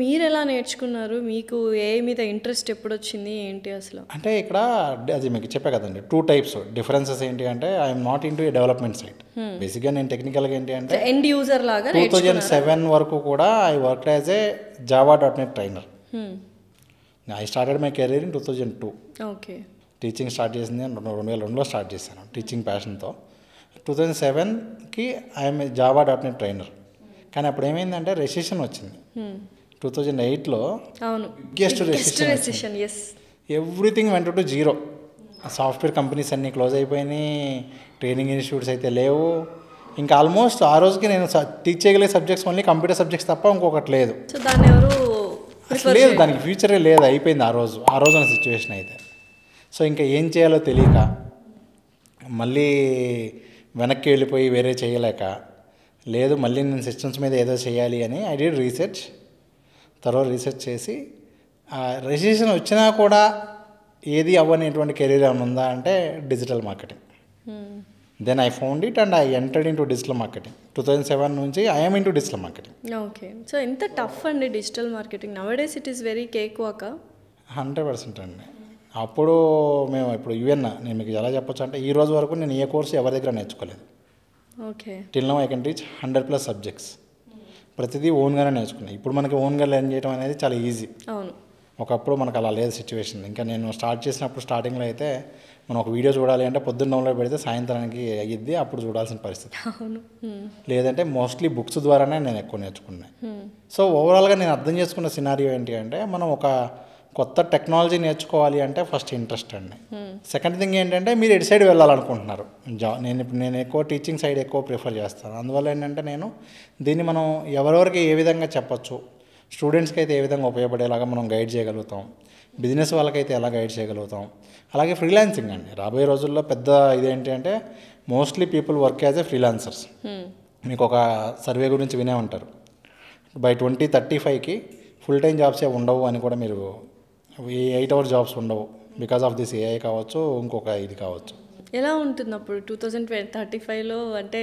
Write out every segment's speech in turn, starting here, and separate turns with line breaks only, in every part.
మీరెలా నేర్చుకున్నారు? మీకు ఏఐ మీద ఇంట్రెస్ట్ ఎప్పుడొచ్చింది? ఏంటి అసలు?
అంటే ఇక్కడ అది మీకు చెప్పా కదండి, 2 టైప్స్. డిఫరెన్సెస్ ఏంటి అంటే I'm not in to A development side. బేసిక్గా నేను టెక్నికల్గా ఏంటి అంటే
ఎండ్ యూజర్ లాగా
2007 వరకు కూడా I work as a Java dot net trainer. I started my career in 2002.
Okay.
Teaching start చేసింది 2002లో స్టార్ట్ చేశాను టీచింగ్ ప్యాషన్తో. 2007కి ఐఎమ్ జావా.net ట్రైనర్. కానీ అప్పుడు ఏమైందంటే రెసిషన్ వచ్చింది 2008లో.
అవును,
biggest recession. Everything went to zero. Software companies అన్నీ క్లోజ్ అయిపోయినాయి, ట్రైనింగ్ ఇన్స్టిట్యూట్స్ అయితే లేవు. ఇంకా ఆల్మోస్ట్ ఆ రోజుకి నేను టీచ్ చేయగలిగే సబ్జెక్ట్స్ ఓన్లీ కంప్యూటర్ సబ్జెక్ట్స్ తప్ప ఇంకొకటి లేదు.
సో దాన్ని ఎవరు
లేదు, దానికి ఫ్యూచరే లేదు, అయిపోయింది ఆ రోజున సిచ్యువేషన్ అయితే. సో ఇంకా ఏం చేయాలో తెలియక, మళ్ళీ వెనక్కి వెళ్ళిపోయి వేరే చేయలేక, లేదు మళ్ళీ నేను సిస్టమ్స్ మీద ఏదో చేయాలి అని ఐ డిడ్ రీసెర్చ్ రీసెర్చ్ చేసి రెసిషన్ వచ్చినా కూడా ఏది అవ్వనేటువంటి కెరీర్ ఏమైనా ఉందా అంటే digital marketing. Then I found it and I entered into digital marketing. 2007 నుంచి I'm into digital marketing.
Okay. So ఎంత టఫ్ అండి digital marketing? Nowadays it is very cake walk.
100% అండి. అప్పుడు మేము ఇప్పుడు నేను మీకు ఎలా చెప్పొచ్చు అంటే ఈ రోజు వరకు నేను ఏ కోర్సు ఎవరి దగ్గర నేర్చుకోలేదు.
Okay.
Till now I can reach 100+ subjects. ప్రతిదీ ఓన్గానే నేర్చుకున్నాను. ఇప్పుడు మనకి ఓన్గా లెర్న్ చేయడం అనేది చాలా ఈజీ.
అవును.
ఒకప్పుడు మనకు అలా లేదు సిచ్యువేషన్. ఇంకా నేను స్టార్ట్ చేసినప్పుడు స్టార్టింగ్లో అయితే మనం ఒక వీడియో చూడాలి అంటే పొద్దున్న డౌన్లోడ్ పెడితే సాయంత్రానికి అయ్యిద్ది, అప్పుడు చూడాల్సిన పరిస్థితి.
అవును.
లేదంటే మోస్ట్లీ బుక్స్ ద్వారానే నేను ఎక్కువ నేర్చుకున్నాను. సో ఓవరాల్గా నేను అర్థం చేసుకున్న సినారియో ఏంటి అంటే మనం ఒక కొత్త టెక్నాలజీ నేర్చుకోవాలి అంటే ఫస్ట్ ఇంట్రెస్ట్ అండి. సెకండ్ థింగ్ ఏంటంటే మీరు ఎటు సైడ్ వెళ్ళాలనుకుంటున్నారు. నేను ఎక్కువ టీచింగ్ సైడ్ ఎక్కువ ప్రిఫర్ చేస్తాను. అందువల్ల ఏంటంటే నేను దీన్ని మనం ఎవరెవరికి ఏ విధంగా చెప్పచ్చు, స్టూడెంట్స్కి అయితే ఏ విధంగా ఉపయోగపడేలాగా మనం గైడ్ చేయగలుగుతాం, బిజినెస్ వాళ్ళకైతే ఎలా గైడ్ చేయగలుగుతాం. అలాగే ఫ్రీలాన్సింగ్ అండి. రాబోయే రోజుల్లో పెద్ద ఇదేంటి అంటే మోస్ట్లీ పీపుల్ వర్క్ యాజ్ ఏ ఫ్రీలాన్సర్స్. మీకు ఒక సర్వే గురించి వినే ఉంటారు, బై 2035కి ఫుల్ టైం జాబ్సే ఉండవు అని కూడా. మీరు 8 hour జాబ్స్ ఉండవు బికాస్ ఆఫ్ దిస్ ఏఐ కావచ్చు, ఇంకొక ఇది కావచ్చు.
ఎలా ఉంటుంది అప్పుడు 2035లో? అంటే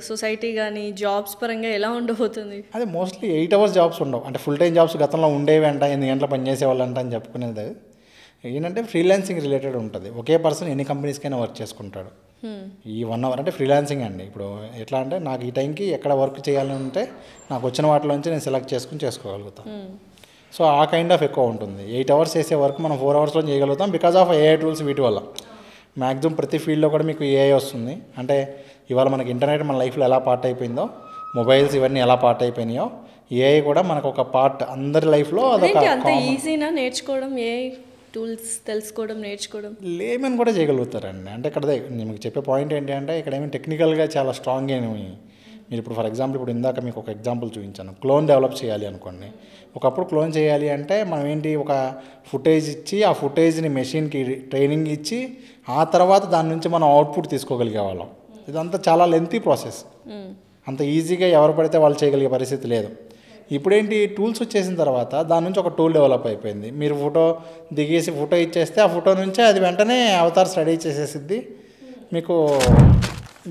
సొసైటీ కానీ జాబ్స్ పరంగా ఎలా ఉండబోతుంది?
అదే మోస్ట్లీ 8 hours జాబ్స్ ఉండవు. అంటే ఫుల్ టైం జాబ్స్ గతంలో ఉండేవి అంట, 8 గంటలు పనిచేసేవాళ్ళంట అని చెప్పుకునేది. ఏంటంటే ఫ్రీలాన్సింగ్ రిలేటెడ్ ఉంటుంది. ఒకే పర్సన్ ఎన్ని కంపెనీస్కైనా వర్క్ చేసుకుంటాడు. ఈ 1 hour అంటే ఫ్రీలాన్సింగ్ అండి. ఇప్పుడు ఎట్లా అంటే నాకు ఈ టైంకి ఎక్కడ వర్క్ చేయాలని ఉంటే నాకు వచ్చిన వాటిలోంచి నేను సెలెక్ట్ చేసుకోగలుగుతాను. సో ఆ కైండ్ ఆఫ్ ఎక్కువ ఉంటుంది. 8 hours చేసే వర్క్ మనం 4 hours చేయగలుగుతాం బికాస్ ఆఫ్ ఏఐ టూల్స్. వీటి వల్ల మ్యాక్సిమం ప్రతి ఫీల్డ్లో కూడా మీకు ఏఐ వస్తుంది. అంటే ఇవాళ మనకి ఇంటర్నెట్ మన లైఫ్లో ఎలా పార్ట్ అయిపోయిందో, మొబైల్స్ ఇవన్నీ ఎలా పార్ట్ అయిపోయినాయో, ఏఐ కూడా మనకు ఒక పార్ట్ అందరి లైఫ్లో. అదొక
అంత ఈజీనా నేర్చుకోవడం? ఏఐ టూల్స్ తెలుసుకోవడం, నేర్చుకోవడం
లేమని కూడా చేయగలుగుతారండి. అంటే ఇక్కడ మీకు చెప్పే పాయింట్ ఏంటి అంటే ఇక్కడ ఏమి టెక్నికల్గా చాలా స్ట్రాంగ్ ఏమి. మీరు ఇప్పుడు ఫర్ ఎగ్జాంపుల్ ఇప్పుడు ఇందాక మీకు ఒక ఎగ్జాంపుల్ చూపించాను, క్లోన్ డెవలప్ చేయాలి అనుకోండి. ఒకప్పుడు క్లోన్ చేయాలి అంటే మనం ఏంటి, ఒక ఫుటేజ్ ఇచ్చి ఆ ఫుటేజ్ని మెషిన్కి ట్రైనింగ్ ఇచ్చి ఆ తర్వాత దాని నుంచి మనం అవుట్పుట్ తీసుకోగలిగే వాళ్ళం. ఇదంతా చాలా లెంతీ ప్రాసెస్. అంత ఈజీగా ఎవరు పడితే వాళ్ళు చేయగలిగే పరిస్థితి లేదు. ఇప్పుడేంటి, టూల్స్ వచ్చేసిన తర్వాత దాని నుంచి ఒక టూల్ డెవలప్ అయిపోయింది. మీరు ఫోటో దిగేసి ఫోటో ఇచ్చేస్తే ఆ ఫోటో నుంచే అది వెంటనే అవతార్ స్టడీ చేసేసిద్ది. మీకు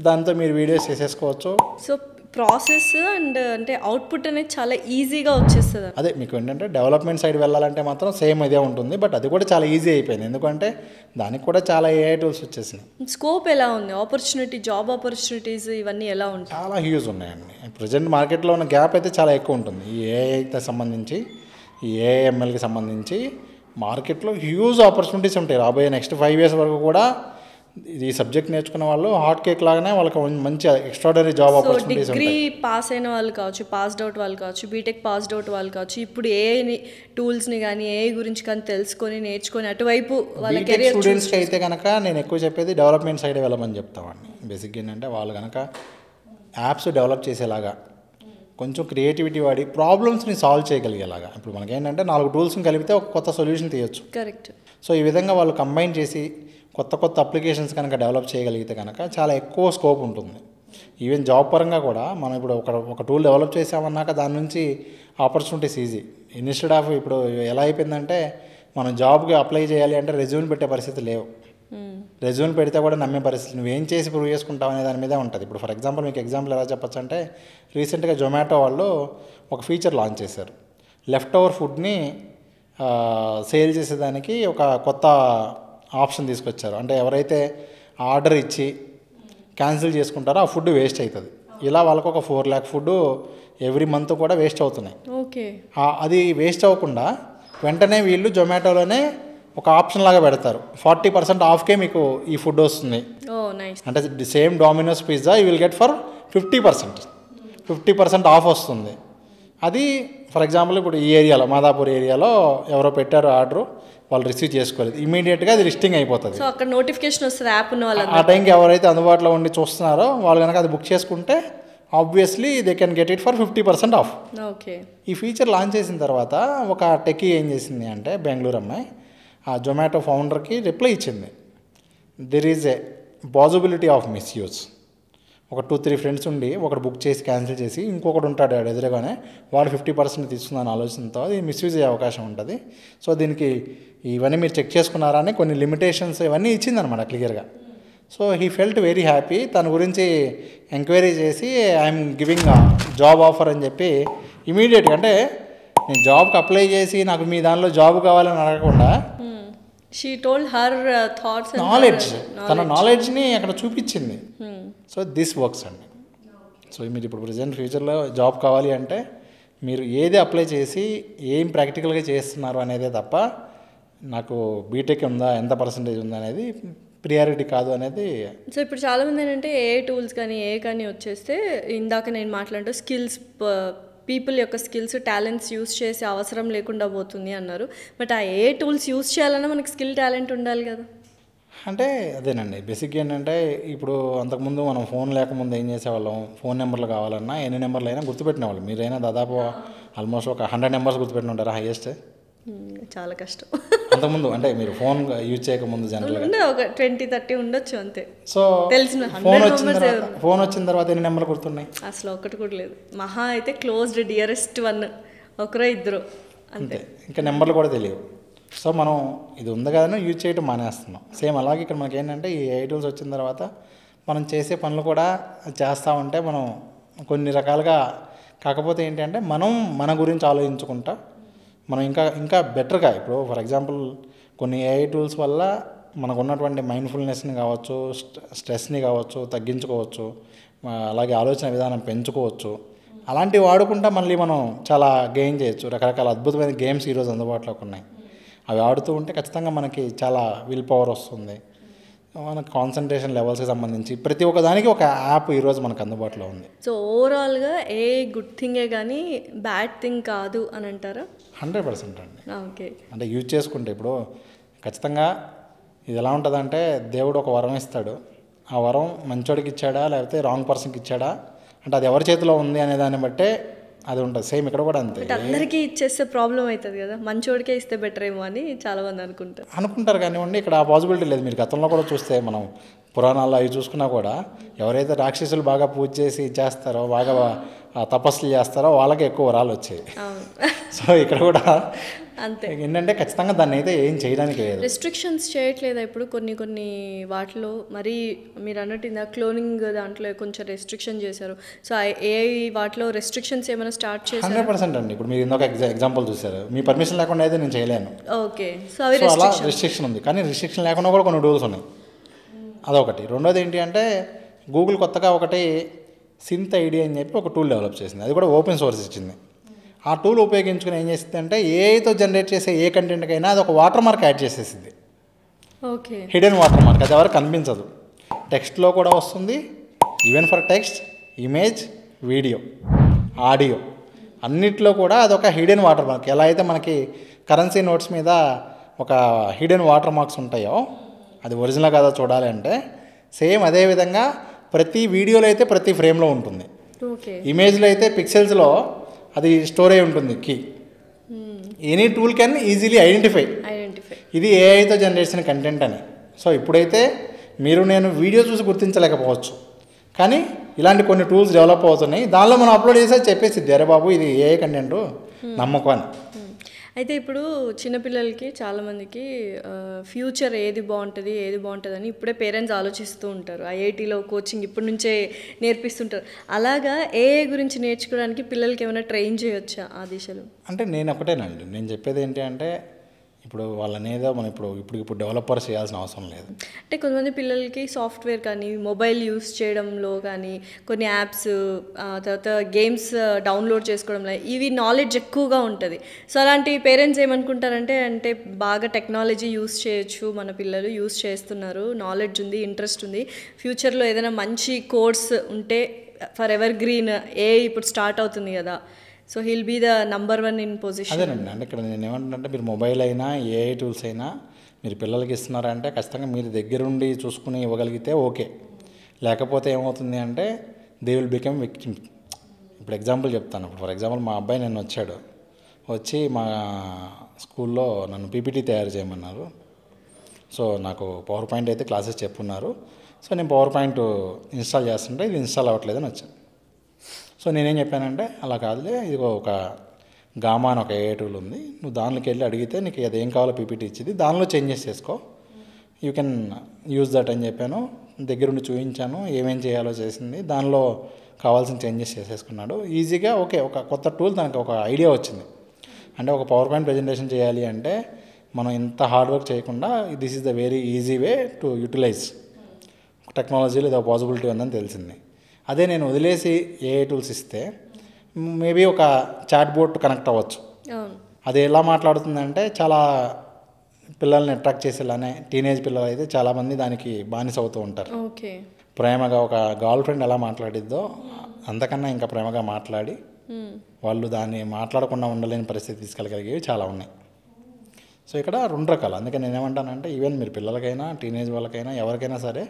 దాంతో మీరు వీడియోస్ చేసేసుకోవచ్చు.
సో ప్రాసెస్ అండ్ అంటే అవుట్పుట్ అనేది చాలా ఈజీగా వచ్చేస్తుంది.
అదే మీకు ఏంటంటే డెవలప్మెంట్ సైడ్ వెళ్ళాలంటే మాత్రం సేమ్ ఇదే ఉంటుంది. బట్ అది కూడా చాలా ఈజీ అయిపోయింది, ఎందుకంటే దానికి కూడా చాలా ఏఐ టూల్స్ వచ్చేసినాయి.
స్కోప్ ఎలా ఉంది? ఆపర్చునిటీ, జాబ్ ఆపర్చునిటీస్ ఇవన్నీ ఎలా ఉంటాయి?
చాలా హ్యూజ్ ఉన్నాయండి. ప్రజెంట్ మార్కెట్లో ఉన్న గ్యాప్ అయితే చాలా ఎక్కువ ఉంటుంది. ఈ ఏఐకి సంబంధించి, ఈ ఏఐఎంఎల్కి సంబంధించి మార్కెట్లో హ్యూజ్ ఆపర్చునిటీస్ ఉంటాయి. రాబోయే నెక్స్ట్ 5 years వరకు కూడా ఈ సబ్జెక్ట్ నేర్చుకున్న వాళ్ళు హాట్ కేక్ లాగానే వాళ్ళకి మంచి ఎక్స్ట్రాడనరీ జాబ్ ఆపర్చునిటీస్ ఉంటాయి.
డిగ్రీ పాస్ అయిన వాళ్ళు కావచ్చు, పాస్డ్ అవుట్ వాళ్ళు కావచ్చు, బీటెక్ పాస్డ్ అవుట్ వాళ్ళు కావచ్చు, ఇప్పుడు ఏఐని టూల్స్ని కానీ ఏఐ గురించి కానీ తెలుసుకొని నేర్చుకొని అటువైపు వాళ్ళ కెరీర్.
స్టూడెంట్స్కి అయితే కనుక నేను ఎక్కువ చెప్పేది డెవలప్మెంట్ సైడ్ వెళ్ళమని చెప్తామండి. బేసిక్గా ఏంటంటే వాళ్ళు కనుక యాప్స్ డెవలప్ చేసేలాగా, కొంచెం క్రియేటివిటీ వాడి ప్రాబ్లమ్స్ని సాల్వ్ చేయగలిగేలాగా. ఇప్పుడు మనకేంటంటే 4 టూల్స్ని కలిపితే ఒక కొత్త సొల్యూషన్ తీయొచ్చు.
కరెక్ట్.
సో ఈ విధంగా వాళ్ళు కంబైన్ చేసి కొత్త అప్లికేషన్స్ కనుక డెవలప్ చేయగలిగితే కనుక చాలా ఎక్కువ స్కోప్ ఉంటుంది. ఈవెన్ జాబ్ పరంగా కూడా మనం ఇప్పుడు ఒక టూల్ డెవలప్ చేసామన్నాక దాని నుంచి ఆపర్చునిటీస్ ఈజీ. ఇన్స్టెడ్ ఆఫ్ ఇప్పుడు ఎలా అయిపోయిందంటే మనం జాబ్కి అప్లై చేయాలి అంటే రెజ్యూమ్ పెట్టే పరిస్థితి లేవు. రెజ్యూమ్ పెడితే కూడా నమ్మే పరిస్థితి, నువ్వేం చేసి ప్రూవ్ చేసుకుంటావు అనే దాని మీదే ఉంటుంది. ఇప్పుడు ఫర్ ఎగ్జాంపుల్ మీకు ఎగ్జాంపుల్ ఎలా చెప్పచ్చు అంటే రీసెంట్గా జొమాటో వాళ్ళు ఒక ఫీచర్ లాంచ్ చేశారు, లెఫ్ట్ ఓవర్ ఫుడ్ని సేల్ చేసేదానికి ఒక కొత్త ఆప్షన్ తీసుకొచ్చారు. అంటే ఎవరైతే ఆర్డర్ ఇచ్చి క్యాన్సిల్ చేసుకుంటారో ఆ ఫుడ్ వేస్ట్ అవుతుంది. ఇలా వాళ్ళకు ఒక 4 lakh ఫుడ్ ఎవ్రీ మంత్ కూడా వేస్ట్ అవుతున్నాయి.
ఓకే.
అది వేస్ట్ అవ్వకుండా వెంటనే వీళ్ళు జొమాటోలోనే ఒక ఆప్షన్ లాగా పెడతారు. 40% ఆఫ్కే మీకు ఈ ఫుడ్ వస్తుంది. అంటే same dominoes pizza you will get for 50% of వస్తుంది. అది ఫర్ ఎగ్జాంపుల్ ఇప్పుడు ఈ ఏరియాలో మాదాపూర్ ఏరియాలో ఎవరో పెట్టారు ఆర్డర్, వాళ్ళు రిసీవ్ చేసుకోలేదు, ఇమీడియట్గా అది లిస్టింగ్ అయిపోతుంది.
సో అక్కడ నోటిఫికేషన్ వస్తుంది యాప్ ఉన్న వాళ్ళు.
ఆ టైంకి ఎవరైతే అందుబాటులో ఉండి చూస్తున్నారో వాళ్ళు కనుక అది బుక్ చేసుకుంటే obviously they can get it for 50% of.
Okay.
ఈ ఫీచర్ లాంచ్ చేసిన తర్వాత ఒక టెకీ ఏం చేసింది అంటే బెంగళూరు అమ్మాయి ఆ జొమాటో ఫౌండర్కి రిప్లై ఇచ్చింది, there is a possibility of misuse. ఒక 2-3 ఫ్రెండ్స్ ఉండి ఒకటి బుక్ చేసి క్యాన్సిల్ చేసి ఇంకొకటి ఉంటాడు ఎదురుగానే వాడు 50% తీసుకుందాని ఆలోచనతో అది మిస్యూజ్ అయ్యే అవకాశం ఉంటుంది. సో దీనికి ఇవన్నీ మీరు చెక్ చేసుకున్నారా అని కొన్ని లిమిటేషన్స్ ఇవన్నీ ఇచ్చిందనమాట క్లియర్గా. So he felt very happy. తన గురించి ఎంక్వైరీ చేసి ఐఎమ్ గివింగ్ జాబ్ ఆఫర్ అని చెప్పి ఇమీడియట్గా, అంటే నేను జాబ్కి అప్లై చేసి నాకు మీ దానిలో జాబ్ కావాలని అడగకుండా
షీ టోల్డ్ హర్ థాట్స్,
తన నాలెడ్జ్ని అక్కడ చూపించింది. సో దిస్ వర్క్స్ అండి. సో మీరు ఇప్పుడు ప్రజెంట్ ఫ్యూచర్లో జాబ్ కావాలి అంటే మీరు ఏది అప్లై చేసి ఏం ప్రాక్టికల్గా చేస్తున్నారు అనేదే తప్ప నాకు బీటెక్ ఉందా ఎంత పర్సంటేజ్ ఉందా అనేది ప్రియారిటీ కాదు అనేది.
సో ఇప్పుడు చాలామంది ఏంటంటే ఏ టూల్స్ కానీ వచ్చేస్తే ఇందాక నేను మాట్లాడుతూ స్కిల్స్, పీపుల్ యొక్క స్కిల్స్ టాలెంట్స్ యూస్ చేసే అవసరం లేకుండా పోతుంది అన్నారు. బట్ ఆ ఏ టూల్స్ యూస్ చేయాలన్నా మనకి స్కిల్ టాలెంట్ ఉండాలి కదా.
అంటే అదేనండి బేసిక్గా ఏంటంటే ఇప్పుడు అంతకుముందు మనం ఫోన్ లేకముందు ఏం చేసేవాళ్ళం, ఫోన్ నెంబర్లు కావాలన్నా ఎన్ని నెంబర్లు అయినా గుర్తుపెట్టినవాళ్ళు. మీరైనా దాదాపు ఆల్మోస్ట్ ఒక 100 నెంబర్స్ గుర్తుపెట్టిన ఉంటారా హైయెస్ట్?
చాలా కష్టం.
అంతకుముందు అంటే మీరు ఫోన్ యూజ్ చేయకముందు జనరల్గా
ఒక 20-30 ఉండొచ్చు అంతే.
సో
తెలిసిన
ఫోన్ వచ్చిన తర్వాత ఎన్ని నెంబర్లు గుర్తున్నాయి?
అసలు ఒకటి కూడా లేదు. మహా అయితే క్లోజ్డ్ డియరెస్ట్ 1 ఒకరో ఇద్దరు అంతే.
ఇంకా నెంబర్లు కూడా తెలియవు. సో మనం ఇది ఉంది కదా యూజ్ చేయడం మానేస్తున్నాం. సేమ్ అలాగే ఇక్కడ మనకి ఏంటంటే ఈ AI టూల్స్ వచ్చిన తర్వాత మనం చేసే పనులు కూడా చేస్తూ ఉంటే మనం కొన్ని రకాలుగా, కాకపోతే ఏంటంటే మనం మన గురించి ఆలోచించుకుంటా మనం ఇంకా బెటర్గా, ఇప్పుడు ఫర్ ఎగ్జాంపుల్ కొన్ని AI టూల్స్ వల్ల మనకు ఉన్నటువంటి మైండ్ఫుల్నెస్ని కావచ్చు, స్ట్రెస్ని కావచ్చు తగ్గించుకోవచ్చు, అలాగే ఆలోచన విధానం పెంచుకోవచ్చు. అలాంటివి వాడుకుంటా మళ్ళీ మనం చాలా గెయిన్ చేయొచ్చు. రకరకాల అద్భుతమైన గేమ్స్ ఈరోజు అందుబాటులోకి ఉన్నాయి. అవి ఆడుతూ ఉంటే ఖచ్చితంగా మనకి చాలా విల్ పవర్ వస్తుంది. మన కాన్సన్ట్రేషన్ లెవెల్స్కి సంబంధించి ప్రతి ఒక్క దానికి ఒక యాప్ ఈరోజు మనకు అందుబాటులో ఉంది.
సో ఓవరాల్గా ఏ గుడ్ థింగే కానీ బ్యాడ్ థింగ్ కాదు అని అంటారా?
100% అండి.
ఓకే.
అంటే యూజ్ చేసుకుంటే ఇప్పుడు ఖచ్చితంగా ఇది ఎలా ఉంటుందంటే దేవుడు ఒక వరం ఇస్తాడు. ఆ వరం మంచోడికి ఇచ్చాడా లేకపోతే రాంగ్ పర్సన్కి ఇచ్చాడా అంటే అది ఎవరి చేతిలో ఉంది అనే దాన్ని బట్టే అది ఉంటుంది. సేమ్ ఇక్కడ కూడా అంతే.
అందరికీ ఇచ్చేస్తే ప్రాబ్లం అవుతుంది కదా, మంచోడికే ఇస్తే బెటర్ ఏమో అని చాలామంది అనుకుంటారు
కానివ్వండి. ఇక్కడ ఆ పాసిబిలిటీ లేదు. మీరు గతంలో కూడా చూస్తే మనం పురాణాల్లో అవి చూసుకున్నా కూడా ఎవరైతే రాక్షసులు బాగా పూజ చేసి చేస్తారో, బాగా తపస్సులు చేస్తారో వాళ్ళకి ఎక్కువ వరాలు వచ్చాయి. సో ఇక్కడ కూడా
అంతే.
ఏంటంటే ఖచ్చితంగా దాన్ని అయితే ఏం చేయడానికి లేదు.
రెస్ట్రిక్షన్స్ చేయట్లేదా ఇప్పుడు కొన్ని వాటిలో? మరి మీరు అన్నట్టు ఇందా క్లోనింగ్ దాంట్లో కొంచెం రెస్ట్రిక్షన్ చేశారు. సో AI వాటిలో రెస్ట్రిక్షన్స్ ఏమైనా స్టార్ట్ చేశారు?
100% అండి. ఇప్పుడు మీరు ఇందాక ఎగ్జాంపుల్ చూసారు, మీ పర్మిషన్ లేకుండా అయితే నేను చేయలేను.
ఓకే. సో అవి
అలా రెస్ట్రిక్షన్ ఉంది. కానీ రెస్ట్రిక్షన్ లేకుండా కూడా కొన్ని రూల్స్ ఉన్నాయి. అదొకటి. రెండోది ఏంటి అంటే గూగుల్ కొత్తగా ఒకటి సింత్ ఐడి అని చెప్పి ఒక టూల్ డెవలప్ చేసింది. అది కూడా ఓపెన్ సోర్స్ ఇచ్చింది. ఆ టూల్ ఉపయోగించుకుని ఏం చేస్తుంది అంటే ఏఐతో జనరేట్ చేసే ఏ కంటెంట్కైనా అది ఒక వాటర్ మార్క్ యాడ్ చేసేసింది.
ఓకే.
Hidden water mark. అది ఎవరికి కనిపించదు. టెక్స్ట్లో కూడా వస్తుంది. Even for text, image, video, audio అన్నిట్లో కూడా అదొక హిడెన్ వాటర్ మార్క్. ఎలా అయితే మనకి కరెన్సీ నోట్స్ మీద ఒక హిడెన్ వాటర్ మార్క్స్ ఉంటాయో అది ఒరిజినల్ కదా చూడాలి అంటే సేమ్ అదేవిధంగా ప్రతి వీడియోలో అయితే ప్రతి ఫ్రేమ్లో ఉంటుంది. ఇమేజ్లో అయితే పిక్సెల్స్లో అది స్టోర్ అయి ఉంటుంది కీ. Any tool can easily identify ఇది ఏఐతో జనరేట్ చేసిన కంటెంట్ అని. సో ఇప్పుడైతే మీరు నేను వీడియో చూసి గుర్తించలేకపోవచ్చు, కానీ ఇలాంటి కొన్ని టూల్స్ డెవలప్ అవుతున్నాయి. దానిలో మనం అప్లోడ్ చేసే చెప్పేసి అరే బాబు ఇది ఏఐ కంటెంట్ నమ్మకం అని.
అయితే ఇప్పుడు చిన్నపిల్లలకి చాలామందికి ఫ్యూచర్ ఏది బాగుంటుంది ఏది బాగుంటుందని ఇప్పుడే పేరెంట్స్ ఆలోచిస్తూ ఉంటారు. ఐఐటీలో కోచింగ్ ఇప్పటి నుంచే నేర్పిస్తుంటారు. అలాగా ఏఐ గురించి నేర్చుకోవడానికి పిల్లలకి ఏమైనా ట్రైన్ చేయొచ్చా ఆ దిశలో?
అంటే నేను ఒకటేనండి, నేను చెప్పేది ఏంటి అంటే ఇప్పుడు వాళ్ళనేదో మనం ఇప్పుడు డెవలపర్స్ చేయాల్సిన అవసరం లేదు.
అంటే కొంతమంది పిల్లలకి సాఫ్ట్వేర్ కానీ మొబైల్ యూస్ చేయడంలో కానీ కొన్ని యాప్స్ తర్వాత గేమ్స్ డౌన్లోడ్ చేసుకోవడంలో ఇవి నాలెడ్జ్ ఎక్కువగా ఉంటుంది. సో అలాంటి పేరెంట్స్ ఏమనుకుంటారంటే బాగా టెక్నాలజీ యూస్ చేయొచ్చు, మన పిల్లలు యూస్ చేస్తున్నారు, నాలెడ్జ్ ఉంది, ఇంట్రెస్ట్ ఉంది, ఫ్యూచర్లో ఏదైనా మంచి కోర్స్ ఉంటే ఫర్ ఎవర్ గ్రీన్ ఇప్పుడు స్టార్ట్ అవుతుంది కదా, so he'll be the number 1 in position.
అదేనండి, అంటే ఇక్కడ నేను ఏమంటానంటే మీరు మొబైల్ అయినా ఏఐ టూల్స్ అయినా మీరు పిల్లలకి ఇస్తున్నారంటే ఖచ్చితంగా మీరు దగ్గరుండి చూసుకుని ఇవ్వగలిగితే ఓకే. లేకపోతే ఏమవుతుంది అంటే దే విల్ బికమ్ విక్టిమ్. ఇప్పుడు ఎగ్జాంపుల్ చెప్తాను. ఫర్ ఎగ్జాంపుల్ మా అబ్బాయి నిన్న వచ్చి మా స్కూల్లో నన్ను పీపీటీ తయారు చేయమన్నారు. సో నాకు పవర్ పాయింట్ అయితే క్లాసెస్ చెప్పున్నారు. సో నేను పవర్ పాయింట్ ఇన్స్టాల్ చేస్తుంటే ఇది ఇన్స్టాల్ అవ్వట్లేదని వచ్చాను. సో నేనేం చెప్పానంటే అలా కాదులే, ఇది ఒక గామా అని ఒక ఏఐ టూల్ ఉంది, నువ్వు దానిలోకి వెళ్ళి అడిగితే నీకు అది ఏం కావాలో పీపీటీ ఇచ్చింది, దానిలో చేంజెస్ చేసుకో, యూ కెన్ యూజ్ దట్ అని చెప్పాను. దగ్గరుండి చూపించాను, ఏమేం చేయాలో చేసింది, దానిలో కావాల్సిన చేంజెస్ చేసేసుకున్నాడు ఈజీగా. ఓకే, ఒక కొత్త టూల్ తనకు ఒక ఐడియా వచ్చింది. అంటే ఒక పవర్ పాయింట్ ప్రజెంటేషన్ చేయాలి అంటే మనం ఇంత హార్డ్ వర్క్ చేయకుండా this is the very easy way to utilize టెక్నాలజీలో ఇది ఒక పాసిబిలిటీ ఉందని తెలిసింది. అదే నేను వదిలేసి ఏఐ టూల్స్ ఇస్తే మేబీ ఒక చాట్ బోట్ కనెక్ట్ అవ్వచ్చు. అది ఎలా మాట్లాడుతుందంటే చాలా పిల్లల్ని అట్రాక్ట్ చేసేలానే, టీనేజ్ పిల్లలు అయితే చాలామంది దానికి బానిస అవుతూ ఉంటారు. ప్రేమగా ఒక గర్ల్ ఫ్రెండ్ ఎలా మాట్లాడిద్దో అంతకన్నా ఇంకా ప్రేమగా మాట్లాడి వాళ్ళు దాన్ని మాట్లాడకుండా ఉండలేని పరిస్థితి తీసుకెళ్ళగలిగేవి చాలా ఉన్నాయి. సో ఇక్కడ 2 రకాలు. అందుకే నేనేమంటానంటే ఈవెన్ మీరు పిల్లలకైనా టీనేజ్ వాళ్ళకైనా ఎవరికైనా సరే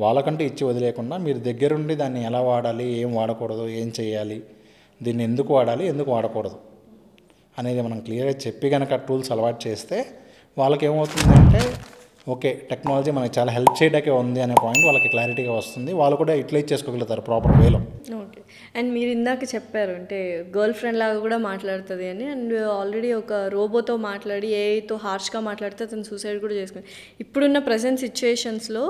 వాళ్ళకంటూ ఇచ్చి వదిలేకుండా మీరు దగ్గరుండి దాన్ని ఎలా వాడాలి, ఏం వాడకూడదు, ఏం చేయాలి, దీన్ని ఎందుకు వాడాలి, ఎందుకు వాడకూడదు అనేది మనం క్లియర్గా చెప్పి కనుక టూల్స్ అలవాటు చేస్తే వాళ్ళకి ఏమవుతుందంటే ఓకే టెక్నాలజీ మనకి చాలా హెల్ప్ చేయడానికే ఉంది అనే పాయింట్ వాళ్ళకి క్లారిటీగా వస్తుంది. వాళ్ళు కూడా యూటిలైజ్ చేసుకోగలుగుతారు ప్రాపర్ వేలో.
ఓకే. అండ్ మీరు ఇందాక చెప్పారు అంటే గర్ల్ ఫ్రెండ్ లాగా కూడా మాట్లాడుతుంది అని, అండ్ ఆల్రెడీ ఒక రోబోతో మాట్లాడి ఏఐతో హార్ష్గా మాట్లాడితే అతను సూసైడ్ కూడా చేసుకుని. ఇప్పుడున్న ప్రజెంట్ సిచ్యుయేషన్స్లో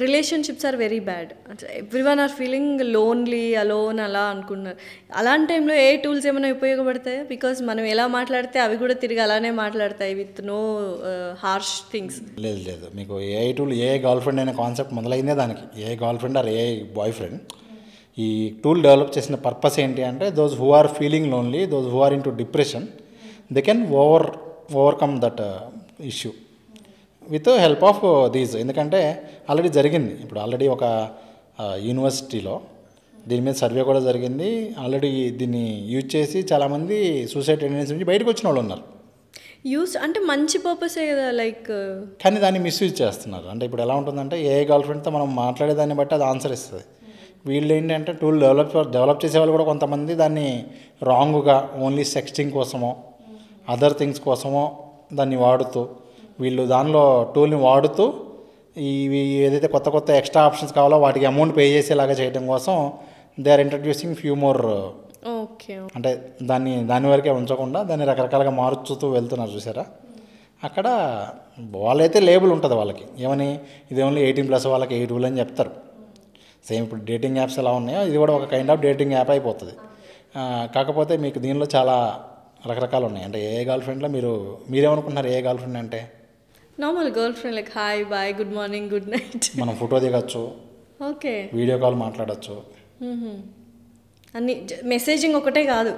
relationships are very bad. Everyone are feeling lonely, alone అలా అనుకున్నారు. అలాంటి టైంలో ఏ టూల్స్ ఏమైనా ఉపయోగపడతాయా? బికాజ్ మనం ఎలా మాట్లాడితే అవి కూడా తిరిగి అలానే మాట్లాడతాయి విత్ నో హార్ష్ థింగ్స్.
లేదు, మీకు AI tool, AI girlfriend అనే కాన్సెప్ట్ మొదలైందే దానికి. AI girlfriend or AI boyfriend. ఈ టూల్ డెవలప్ చేసిన పర్పస్ ఏంటి అంటే those who are feeling lonely, those who are into depression, they can overcome that issue with help of these. ఎందుకంటే already జరిగింది. ఇప్పుడు already ఒక యూనివర్సిటీలో దీని మీద సర్వే కూడా జరిగింది. ఆల్రెడీ దీన్ని యూజ్ చేసి చాలామంది సూసైడ్ టెండెన్సీ నుంచి బయటకు వచ్చిన వాళ్ళు ఉన్నారు.
యూస్ అంటే మంచి పర్పసే కదా, లైక్
కానీ దాన్ని మిస్యూజ్ చేస్తున్నారు. అంటే ఇప్పుడు ఎలా ఉంటుందంటే ఏఐ గర్ల్ ఫ్రెండ్తో మనం మాట్లాడేదాన్ని బట్టి అది ఆన్సర్ ఇస్తుంది. వీళ్ళు ఏంటంటే టూల్ డెవలప్ చేసేవాళ్ళు కూడా కొంతమంది దాన్ని రాంగ్గా ఓన్లీ సెక్స్టింగ్ కోసమో అదర్ థింగ్స్ కోసమో దాన్ని వాడుతూ, వీళ్ళు దానిలో టూల్ని వాడుతూ ఇవి ఏదైతే కొత్త ఎక్స్ట్రా ఆప్షన్స్ కావాలో వాటికి అమౌంట్ పే చేసేలాగా చేయడం కోసం they are introducing few more.
Okay.
అంటే దాని వరకే ఉంచకుండా దాన్ని రకరకాలుగా మార్చుతూ వెళ్తున్నారు చూసారా. అక్కడ వాళ్ళైతే లేబుల్ ఉంటుంది వాళ్ళకి, ఏమని ఇది ఓన్లీ 18+ వాళ్ళకి 8 అని చెప్తారు. సేమ్ ఇప్పుడు డేటింగ్ యాప్స్ ఎలా ఉన్నాయో ఇది కూడా ఒక కైండ్ ఆఫ్ డేటింగ్ యాప్ అయిపోతుంది. కాకపోతే మీకు దీనిలో చాలా రకరకాలు ఉన్నాయి. అంటే ఏ గర్ల్ ఫ్రెండ్లో మీరేమనుకుంటున్నారు? ఏ గర్ల్ ఫ్రెండ్ అంటే
normal girlfriend, like hi, bye, good morning, good night.
మనం ఫోటో దిగచ్చు,
ఓకే,
వీడియో కాల్ మాట్లాడచ్చు,
అన్ని మెసేజింగ్ ఒకటే కాదు,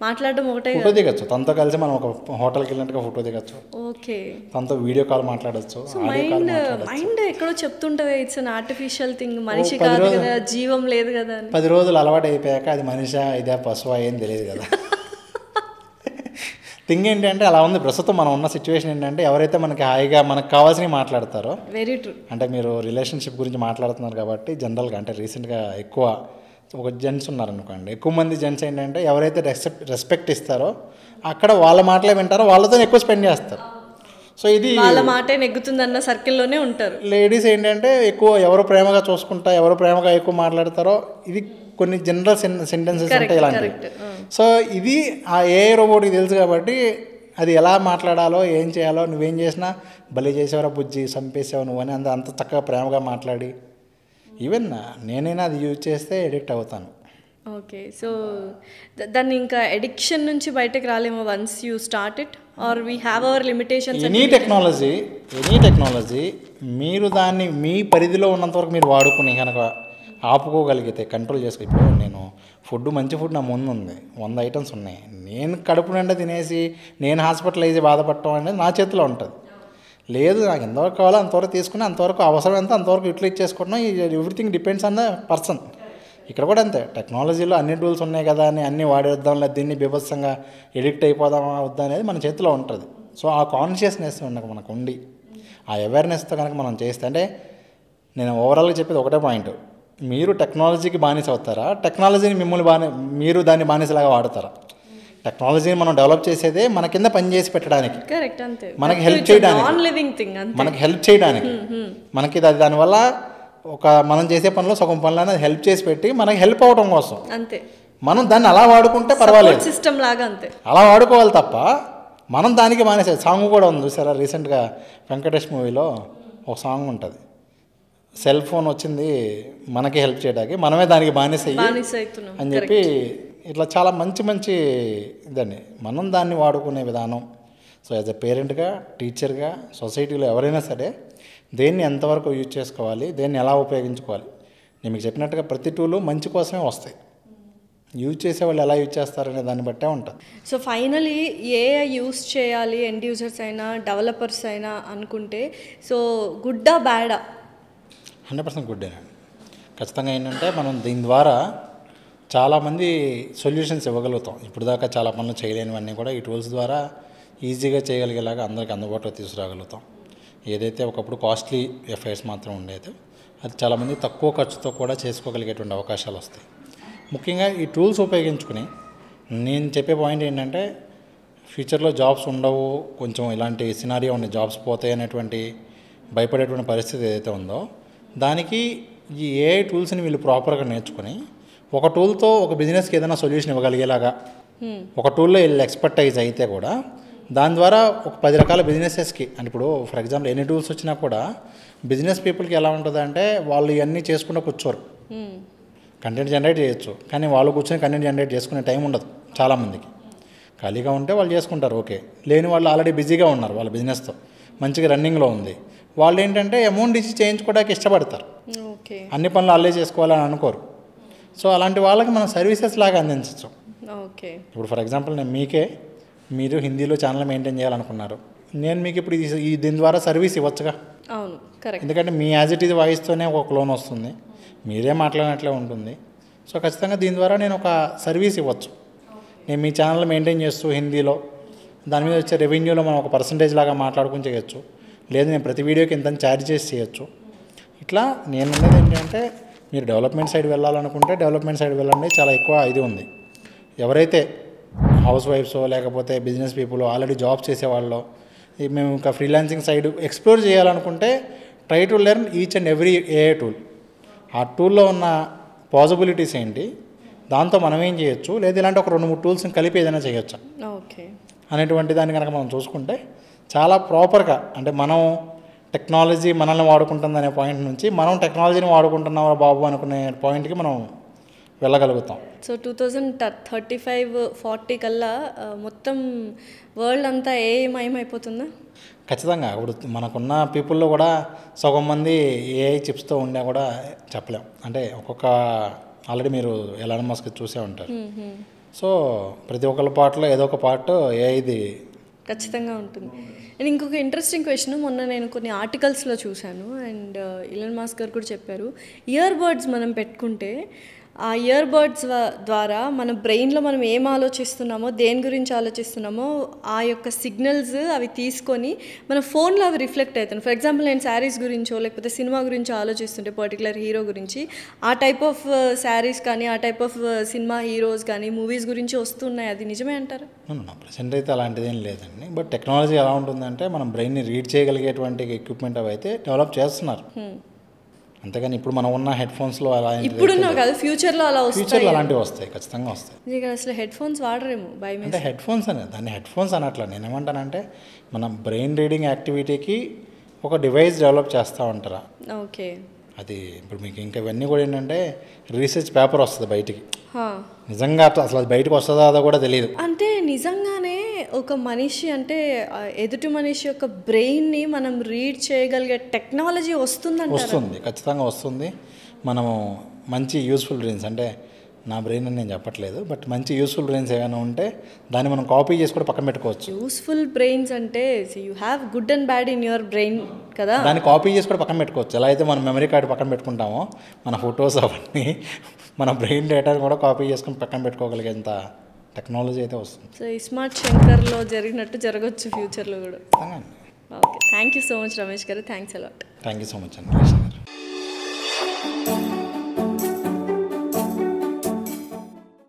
మాట్లాడడం ఒకటే,
ఫోటో దిగచ్చు, తనతో కలిసి మనం ఒక హోటల్కి వెళ్ళినట్టుగా ఫోటో దిగచ్చు,
ఓకే,
తనతో వీడియో కాల్ మాట్లాడచ్చు.
మైండ్ ఎక్కడో చెప్తుంటది ఇట్స్ అన్ ఆర్టిఫిషియల్ థింగ్, మనిషి కాదు కదా, జీవం లేదు కదా.
10 రోజులు అలవాటు అయిపోయాక అది మనిషి ఇదే పశువా ఏం తెలియదు కదా. థింగ్ ఏంటంటే అలా ఉంది ప్రస్తుతం మనం ఉన్న సిచ్యువేషన్. ఏంటంటే ఎవరైతే మనకి హాయిగా మనకు కావాల్సినవి మాట్లాడతారో,
వెరీ ట్రూ.
అంటే మీరు రిలేషన్షిప్ గురించి మాట్లాడుతున్నారు కాబట్టి జనరల్గా, అంటే రీసెంట్గా ఎక్కువ ఒక జెంట్స్ ఉన్నారనుకోండి, ఎక్కువ మంది జెంట్స్ ఏంటంటే ఎవరైతే రెస్పెక్ట్ ఇస్తారో అక్కడ వాళ్ళ మాటలే వింటారో వాళ్ళతో ఎక్కువ స్పెండ్ చేస్తారు. సో ఇది
వాళ్ళ మాటే నెగ్గుతుందన్న సర్కిల్లోనే ఉంటారు.
లేడీస్ ఏంటంటే ఎక్కువ ఎవరు ప్రేమగా చూసుకుంటా, ఎవరు ప్రేమగా ఎక్కువ మాట్లాడతారో, ఇది కొన్ని జనరల్ సెంటెన్సెస్ ఉంటాయి ఇలాంటివి. సో ఇది ఆ ఏఐ రోబోట్కి తెలుసు కాబట్టి అది ఎలా మాట్లాడాలో ఏం చేయాలో నువ్వేం చేసినా భలే చేసేవరా బుజ్జి చంపేసావు నువ్వు అని అంత చక్కగా ప్రేమగా మాట్లాడి ఈవెన్ నేనైనా అది యూజ్ చేస్తే ఎడిక్ట్ అవుతాను.
ఓకే. సో దాన్ని ఇంకా ఎడిక్షన్ నుంచి బయటకు రాలేమో once you start it are we have our limitations.
Any technology మీరు దాన్ని మీ పరిధిలో ఉన్నంతవరకు మీరు వాడుకుని కనుక ఆపుకోగలిగితే కంట్రోల్ చేసుకో. ఇప్పుడు నేను మంచి ఫుడ్ నా ముందు ఉంది, 100 ఐటమ్స్ ఉన్నాయి. నేను కడుపు నిండా తినేసి నేను హాస్పిటలైజ్ బాధపడటం అనేది నా చేతిలో ఉంటుంది. లేదు నాకు ఎంతవరకు కావాలో అంతవరకు తీసుకుని అంతవరకు అవసరం ఎంత అంతవరకు యూటిలైజ్ చేసుకోవడం. Everything depends on the person. ఇక్కడ కూడా అంతే, టెక్నాలజీలో అన్ని టూల్స్ ఉన్నాయి కదా అని అన్నీ వాడేద్దాం లేదా దీన్ని బీభత్సంగా ఎడిక్ట్ అయిపోదామా వద్దా అనేది మన చేతిలో ఉంటుంది. సో ఆ కాన్షియస్నెస్ మనకు ఉండి ఆ అవేర్నెస్తో కనుక మనం చేస్తే, అంటే నేను ఓవరాల్గా చెప్పేది ఒకటే పాయింట్, మీరు టెక్నాలజీకి బానిస అవుతారా, టెక్నాలజీని మీరు దాన్ని బానిసలాగా వాడతారా? టెక్నాలజీని మనం డెవలప్ చేసేదే మన కింద పని చేసి పెట్టడానికి, మనకి హెల్ప్ చేయడానికి, మనకి దానివల్ల మనం చేసే పనిలో సగం పనులను హెల్ప్ చేసి పెట్టి మనకి హెల్ప్ అవ్వడం కోసం
అంతే.
మనం దాన్ని అలా వాడుకుంటే పర్వాలేదు,
సిస్టమ్ లాగా అంతే
అలా వాడుకోవాలి తప్ప మనం దానికి బానిస. సాంగ్ కూడా ఉంది చూసారా, రీసెంట్గా వెంకటేష్ మూవీలో ఒక సాంగ్ ఉంటుంది, సెల్ ఫోన్ వచ్చింది మనకి హెల్ప్ చేయడానికి, మనమే దానికి బానిస అని చెప్పి. ఇట్లా చాలా మంచి ఇదండి మనం దాన్ని వాడుకునే విధానం. సో యాజ్ ఎ పేరెంట్గా, టీచర్గా, సొసైటీలో ఎవరైనా సరే దేన్ని ఎంతవరకు యూజ్ చేసుకోవాలి, దేన్ని ఎలా ఉపయోగించుకోవాలి. నేను మీకు చెప్పినట్టుగా ప్రతి టూలు మంచి కోసమే వస్తాయి, యూజ్ చేసే వాళ్ళు ఎలా యూజ్ చేస్తారనే దాన్ని బట్టే ఉంటుంది.
సో ఫైనలీ ఏఐ యూజ్ చేయాలి ఎండ్ యూజర్స్ అయినా డెవలపర్స్ అయినా అనుకుంటే, సో గుడ్డా బ్యాడా?
100% గుడ్డేనండి. ఖచ్చితంగా ఏంటంటే మనం దీని ద్వారా చాలామంది సొల్యూషన్స్ ఇవ్వగలుగుతాం. ఇప్పుడు దాకా చాలా పనులు చేయలేనివన్నీ కూడా ఈ టూల్స్ ద్వారా ఈజీగా చేయగలిగేలాగా అందరికీ అందుబాటులో తీసుకురాగలుగుతాం. ఏదైతే ఒకప్పుడు కాస్ట్లీ ఎఫైర్స్ మాత్రం ఉండేదో అది చాలామంది తక్కువ ఖర్చుతో కూడా చేసుకోగలిగేటువంటి అవకాశాలు వస్తాయి. ముఖ్యంగా ఈ టూల్స్ ఉపయోగించుకుని నేను చెప్పే పాయింట్ ఏంటంటే, ఫ్యూచర్లో జాబ్స్ ఉండవు, కొంచెం ఇలాంటి సినారియో ఉంది, జాబ్స్ పోతాయి అనేటువంటి భయపడేటువంటి పరిస్థితి ఏదైతే ఉందో, దానికి ఈ ఏఐ టూల్స్ని వీళ్ళు ప్రాపర్గా నేర్చుకుని ఒక టూల్తో ఒక బిజినెస్కి ఏదైనా సొల్యూషన్ ఇవ్వగలిగేలాగా, ఒక టూల్లో వీళ్ళు ఎక్స్పర్టైజ్ అయితే కూడా దాని ద్వారా ఒక 10 రకాల బిజినెసెస్కి, అంటే ఇప్పుడు ఫర్ ఎగ్జాంపుల్ ఎన్ని టూల్స్ వచ్చినా కూడా బిజినెస్ పీపుల్కి ఎలా ఉంటుంది అంటే వాళ్ళు ఇవన్నీ చేసుకుంటూ కూర్చోరు. కంటెంట్ జనరేట్ చేయొచ్చు, కానీ వాళ్ళు కూర్చొని కంటెంట్ జనరేట్ చేసుకునే టైం ఉండదు చాలామందికి. ఖాళీగా ఉంటే వాళ్ళు చేసుకుంటారు, ఓకే. లేని వాళ్ళు ఆల్రెడీ బిజీగా ఉన్నారు, వాళ్ళ బిజినెస్తో మంచిగా రన్నింగ్లో ఉంది, వాళ్ళు ఏంటంటే అమౌంట్ ఇచ్చి చేయించుకోవడానికి ఇష్టపడతారు, అన్ని పనులు వాళ్ళే చేసుకోవాలని అనుకోరు. సో అలాంటి వాళ్ళకి మనం సర్వీసెస్ లాగా అందించవచ్చు. ఇప్పుడు ఫర్ ఎగ్జాంపుల్ మీరు హిందీలో ఛానల్ మెయింటైన్ చేయాలనుకున్నారు, నేను మీకు ఇప్పుడు దీని ద్వారా సర్వీస్ ఇవ్వచ్చుగా.
అవును, కరెక్ట్.
ఎందుకంటే మీ యాజ్ ఇట్ ఈజ్ వాయిస్తోనే ఒక క్లోన్ వస్తుంది, మీరే మాట్లాడినట్లే ఉంటుంది. సో ఖచ్చితంగా దీని ద్వారా నేను ఒక సర్వీస్ ఇవ్వచ్చు. నేను మీ ఛానల్ మెయింటైన్ చేస్తూ హిందీలో దాని మీద వచ్చే రెవెన్యూలో మనం ఒక పర్సంటేజ్ లాగా మాట్లాడుకుని చేయొచ్చు, లేదు నేను ప్రతి వీడియోకి ఇంత ఛార్జ్ చేసి చేయొచ్చు. ఇట్లా నేను ఉన్నది ఏంటంటే, మీరు డెవలప్మెంట్ సైడ్ వెళ్ళాలనుకుంటే డెవలప్మెంట్ సైడ్ వెళ్ళండి, చాలా ఎక్కువ ఇది ఉంది. ఎవరైతే హౌస్ వైఫ్సో లేకపోతే బిజినెస్ పీపుల్ ఆల్రెడీ జాబ్ చేసేవాళ్ళు, మేము ఇంకా ఫ్రీలాన్సింగ్ సైడ్ ఎక్స్ప్లోర్ చేయాలనుకుంటే try to learn each and every AI tool. ఆ టూల్లో ఉన్న పాసిబిలిటీస్ ఏంటి, దాంతో మనం ఏం చేయొచ్చు, లేదా ఇలాంటి ఒక 2-3 టూల్స్ని కలిపి ఏదైనా చేయొచ్చా అనేటువంటి దాన్ని కనుక మనం చూసుకుంటే చాలా ప్రాపర్గా, అంటే మనం టెక్నాలజీ మనల్ని వాడుకుంటుంది అనే పాయింట్ నుంచి మనం టెక్నాలజీని వాడుకుంటున్నాం బాబు అనుకునే పాయింట్కి మనం వెళ్ళగలుగుతాం.
సో 2035-40 కల్లా మొత్తం వరల్డ్ అంతా ఏమయమైపోతుందా?
ఖచ్చితంగా. ఇప్పుడు మనకున్న పీపుల్లో కూడా సగం మంది ఏఐ చిప్స్తో ఉండే కూడా చెప్పలేం. అంటే ఆల్రెడీ మీరు ఎలాన్ మస్క్ చూసే ఉంటారు. సో ప్రతి ఒక్కళ్ళ పార్ట్లో ఏదో ఒక పార్ట్ ఏఐది
ఖచ్చితంగా ఉంటుంది. అండ్ ఇంకొక ఇంట్రెస్టింగ్ క్వశ్చన్, మొన్న నేను కొన్ని ఆర్టికల్స్లో చూశాను అండ్ ఎలాన్ మస్క్ గారు కూడా చెప్పారు, ఇయర్ బడ్స్ మనం పెట్టుకుంటే ఆ ఇయర్ బడ్స్ ద్వారా మన బ్రెయిన్లో మనం ఏం ఆలోచిస్తున్నామో, దేని గురించి ఆలోచిస్తున్నామో ఆ యొక్క సిగ్నల్స్ అవి తీసుకొని మన ఫోన్లో అవి రిఫ్లెక్ట్ అవుతాయి. ఫర్ ఎగ్జాంపుల్ నేను శారీస్ గురించో లేకపోతే సినిమా గురించి ఆలోచిస్తుంటే పర్టికులర్ హీరో గురించి, ఆ టైప్ ఆఫ్ శారీస్ కానీ ఆ టైప్ ఆఫ్ సినిమా హీరోస్ కానీ మూవీస్ గురించి వస్తున్నాయి. అది నిజమే అంటారు?
ప్రెసెంట్ అయితే అలాంటిది ఏం లేదండి. బట్ టెక్నాలజీ ఎలా ఉంటుందంటే మనం బ్రెయిన్ని రీడ్ చేయగలిగేటువంటి ఎక్విప్మెంట్ అవి అయితే డెవలప్ చేస్తున్నారు. అంతేగాని ఇప్పుడు మనం ఉన్న హెడ్ ఫోన్స్లో అలా
ఇప్పుడున్న కాదు, ఫ్యూచర్లో అలా వస్తాయి.
ఫ్యూచర్లో అలాంటివి వస్తాయి, ఖచ్చితంగా వస్తాయి.
ఇక్కడ అసలు హెడ్ ఫోన్స్ వాడరేమో భయం.
అంటే హెడ్ ఫోన్స్ అనేది దాన్ని హెడ్ ఫోన్స్ అనట్లా, నేను ఏమంటానంటే మనం బ్రెయిన్ రీడింగ్ యాక్టివిటీకి ఒక డివైస్ డెవలప్ చేస్తూ ఉంటారా.
ఓకే.
అది ఇప్పుడు మీకు ఇంకా ఇవన్నీ కూడా ఏంటంటే రీసెర్చ్ పేపర్ వస్తుంది బయటికి,
హా.
నిజంగా అసలు అది బయటకు వస్తుందో అదో కూడా తెలియదు.
అంటే నిజంగానే ఒక మనిషి అంటే ఎదుటి మనిషి యొక్క బ్రెయిన్ని మనం రీడ్ చేయగలిగే టెక్నాలజీ వస్తుందంటారా?
వస్తుంది, ఖచ్చితంగా వస్తుంది. మనము మంచి యూస్ఫుల్ బ్రెయిన్స్, అంటే నా బ్రెయిన్ అని నేను చెప్పట్లేదు, బట్ మంచి యూస్ఫుల్ బ్రెయిన్స్ ఏమైనా ఉంటే దాన్ని మనం కాపీ చేసి కూడా పక్కన పెట్టుకోవచ్చు.
యూస్ఫుల్ బ్రెయిన్స్ అంటే you have good and bad in your brain కదా,
దాన్ని కాపీ చేసి కూడా పక్కన పెట్టుకోవచ్చు. ఎలా అయితే మనం మెమరీ కార్డు పక్కన పెట్టుకుంటామో మన ఫొటోస్ అవన్నీ మన బ్రెయిన్ డేటాను కూడా కాపీ చేసుకుని పక్కన పెట్టుకోగలిగేంత టెక్నాలజీ అయితే వస్తుంది.
సో ఈ స్మార్ట్ శంకర్లో జరిగినట్టు జరగచ్చు ఫ్యూచర్లో కూడా.
ఖచ్చితంగా.
Okay, thank you so much Ramesh garu, thanks a lot.
Thank you so much అండి.